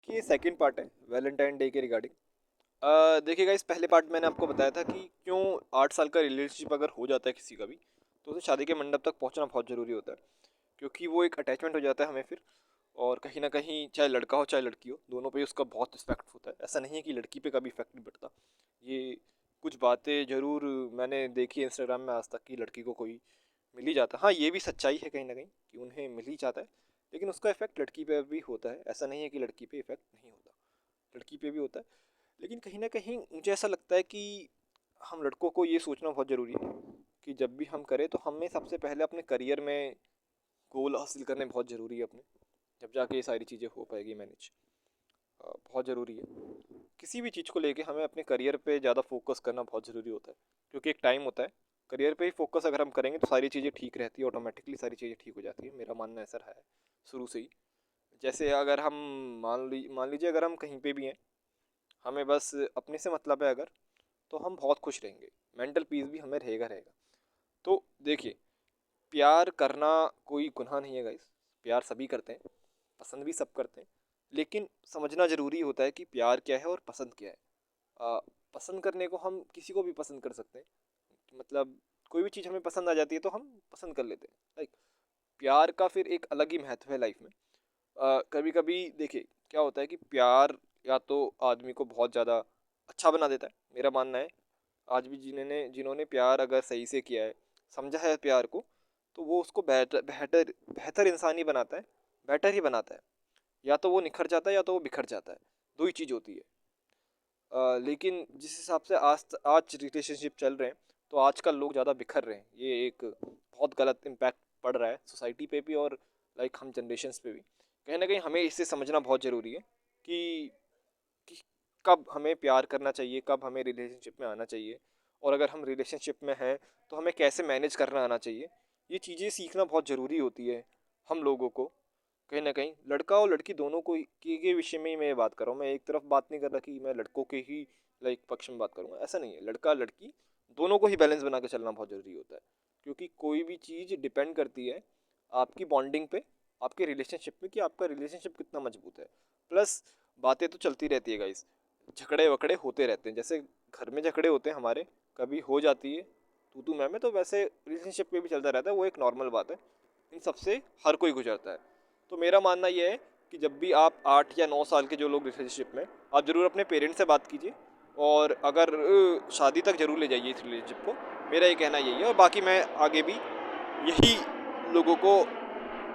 कि ये second part है वैलेंटाइन डे के रिगार्डिंग। देखिए गाइस, पहले पार्ट मैंने आपको बताया था कि क्यों 8 साल का रिलेशनशिप अगर हो जाता है किसी का भी, तो उसे शादी के मंडप तक पहुंचना बहुत ज़रूरी होता है, क्योंकि वो एक अटैचमेंट हो जाता है हमें फिर। और कहीं ना कहीं चाहे लड़का हो चाहे लड़की हो, दोनों पे उसका बहुत इफेक्ट होता है। ऐसा नहीं है कि लड़की पे कभी इफेक्ट नहीं पड़ता। ये कुछ बातें ज़रूर मैंने देखी है इंस्टाग्राम में आज तक, कि लड़की को कोई मिल ही जाता है। हाँ, ये भी सच्चाई है कहीं ना कहीं कि उन्हें मिल ही जाता है, लेकिन उसका इफेक्ट लड़की पे भी होता है। ऐसा नहीं है कि लड़की पे इफेक्ट नहीं होता, लड़की पे भी होता है। लेकिन कहीं ना कहीं मुझे ऐसा लगता है कि हम लड़कों को ये सोचना बहुत ज़रूरी है कि जब भी हम करें तो हमें सबसे पहले अपने करियर में गोल हासिल करने बहुत ज़रूरी है अपने, जब जाके ये सारी चीज़ें हो पाएगी मैनेज। बहुत ज़रूरी है किसी भी चीज़ को लेके हमें अपने करियर पे ज़्यादा फोकस करना बहुत ज़रूरी होता है, क्योंकि एक टाइम होता है करियर पे ही फोकस अगर हम करेंगे तो सारी चीज़ें ठीक रहती है, ऑटोमेटिकली सारी चीज़ें ठीक हो जाती है। मेरा मानना ऐसा रहा है शुरू से ही। जैसे अगर हम मान लीजिए अगर हम कहीं पे भी हैं, हमें बस अपने से मतलब है अगर, तो हम बहुत खुश रहेंगे, मेंटल पीस भी हमें रहेगा रहेगा। तो देखिए, प्यार करना कोई गुनाह नहीं है गाइस। प्यार सभी करते हैं, पसंद भी सब करते हैं, लेकिन समझना ज़रूरी होता है कि प्यार क्या है और पसंद क्या है। आ, पसंद करने को हम किसी को भी पसंद कर सकते हैं, मतलब कोई भी चीज़ हमें पसंद आ जाती है तो हम पसंद कर लेते हैं। लाइक प्यार का फिर एक अलग ही महत्व है लाइफ में। कभी कभी देखिए क्या होता है कि प्यार या तो आदमी को बहुत ज़्यादा अच्छा बना देता है, मेरा मानना है। आज भी जिन्होंने जिन्होंने प्यार अगर सही से किया है, समझा है प्यार को, तो वो उसको बेहतर बेहतर बेहतर इंसान ही बनाता है, बेटर ही बनाता है। या तो वो निखर जाता है या तो वो बिखर जाता है, दो ही चीज़ होती है। लेकिन जिस हिसाब से आज रिलेशनशिप चल रहे हैं, तो आजकल लोग ज़्यादा बिखर रहे हैं। ये एक बहुत गलत इम्पैक्ट पड़ रहा है सोसाइटी पे भी और लाइक हम जनरेशन्स पे भी। कहीं ना कहीं हमें इसे समझना बहुत ज़रूरी है कि, कि कब हमें प्यार करना चाहिए, कब हमें रिलेशनशिप में आना चाहिए, और अगर हम रिलेशनशिप में हैं तो हमें कैसे मैनेज करना आना चाहिए। ये चीज़ें सीखना बहुत ज़रूरी होती है हम लोगों को। कहीं ना कहीं लड़का और लड़की दोनों को के विषय में ही मैं बात कर रहा हूँ। मैं एक तरफ बात नहीं कर रहा कि मैं लड़कों के ही लाइक पक्ष में बात करूँगा, ऐसा नहीं है। लड़का लड़की दोनों को ही बैलेंस बना के चलना बहुत ज़रूरी होता है, क्योंकि कोई भी चीज़ डिपेंड करती है आपकी बॉन्डिंग पे, आपके रिलेशनशिप में, कि आपका रिलेशनशिप कितना मजबूत है। प्लस बातें तो चलती रहती है गाइस, झगड़े वगड़े होते रहते हैं। जैसे घर में झगड़े होते हैं हमारे, कभी हो जाती है तू मैं, तो वैसे रिलेशनशिप में भी चलता रहता है, वो एक नॉर्मल बात है। इन सबसे हर कोई गुजरता है। तो मेरा मानना यह है कि जब भी आप 8 या 9 साल के जो लोग रिलेशनशिप में, आप ज़रूर अपने पेरेंट्स से बात कीजिए, और अगर शादी तक ज़रूर ले जाइए इस रिलेशनशिप को। मेरा ये कहना यही है, और बाकी मैं आगे भी यही लोगों को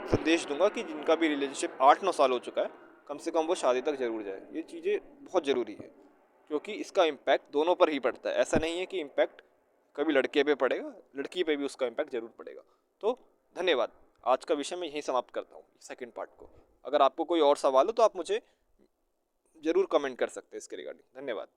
संदेश दूंगा कि जिनका भी रिलेशनशिप 8 9 साल हो चुका है, कम से कम वो शादी तक ज़रूर जाए। ये चीज़ें बहुत ज़रूरी है, क्योंकि इसका इम्पैक्ट दोनों पर ही पड़ता है। ऐसा नहीं है कि इम्पैक्ट कभी लड़के पे पड़ेगा, लड़की पे भी उसका इम्पैक्ट ज़रूर पड़ेगा। तो धन्यवाद। आज का विषय मैं यहीं समाप्त करता हूँ सेकंड पार्ट को। अगर आपको कोई और सवाल हो तो आप मुझे ज़रूर कमेंट कर सकते हैं इसके रिगार्डिंग। धन्यवाद।